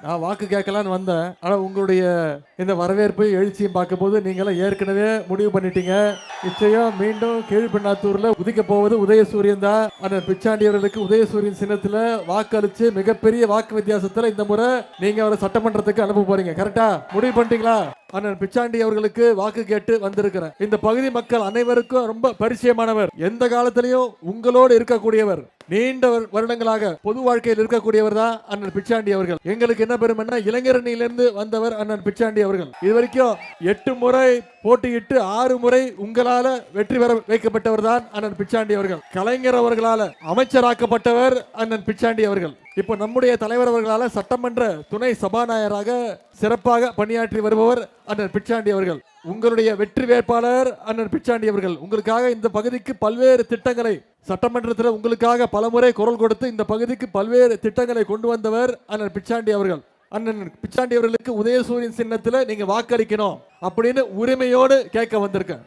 நான் வாக்கு கேட்கலான்னு வந்தேன். ஆனா உங்களுடைய இந்த வரவேற்பு எழுச்சியும் பார்க்கும்போது நீங்களாம் ஏற்கனவே முடிவு பண்ணிட்டீங்க. நிச்சயம் மீண்டும் கீழ்பெண்ணாத்தூர்ல உதிக்க போவது உதயசூரியன் தான். அண்ணன் பிச்சாண்டி அவர்களுக்கு உதயசூரியன் சின்னத்துல வாக்களிச்சு மிகப்பெரிய வாக்கு வித்தியாசத்துல இந்த முறை நீங்க அவரை சட்டமன்றத்துக்கு அனுப்ப போறீங்க. கரெக்டா முடிவு பண்ணிட்டீங்களா? அண்ணன் பிச்சாண்டி அவர்களுக்கு வாக்கு கேட்டு வந்திருக்கிறேன். இந்த பகுதி மக்கள் அனைவருக்கும் ரொம்ப பரிச்சயமானவர். எந்த காலத்திலையும் உங்களோடு இருக்கக்கூடியவர். நீண்ட வருடங்களாக பொது வாழ்க்கையில் இருக்கக்கூடியவர் தான் அண்ணன் பிச்சாண்டி அவர்கள். எங்களுக்கு என்ன பெருமைன்னா இளைஞரணியிலிருந்து வந்தவர் அண்ணன் பிச்சாண்டி அவர்கள். இதுவரைக்கும் 8 முறை போட்டியிட்டு 6 முறை உங்களால வெற்றி பெற வைக்கப்பட்டவர் தான் அண்ணன் பிச்சாண்டி அவர்கள். கலைஞர் அவர்களால அமைச்சராக்கப்பட்டவர் அண்ணன் பிச்சாண்டி அவர்கள். இப்போ நம்முடைய தலைவர் அவர்களால சட்டமன்ற துணை சபாநாயகராக சிறப்பாக பணியாற்றி வருபவர் அண்ணன் பிச்சாண்டி அவர்கள். உங்களுடைய வெற்றி வேட்பாளர் அண்ணன் பிச்சாண்டி அவர்கள். உங்களுக்காக இந்த பகுதிக்கு பல்வேறு திட்டங்களை சட்டமன்றத்தில் உங்களுக்காக பலமுறை குரல் கொடுத்து இந்த பகுதிக்கு பல்வேறு திட்டங்களை கொண்டு வந்தவர் அண்ணன் பிச்சாண்டி அவர்கள். அண்ணன் பிச்சாண்டி அவர்களுக்கு உதயசூரியன் சின்னத்தில் நீங்க வாக்களிக்கணும் அப்படின்னு உரிமையோடு கேட்க வந்திருக்கேன்.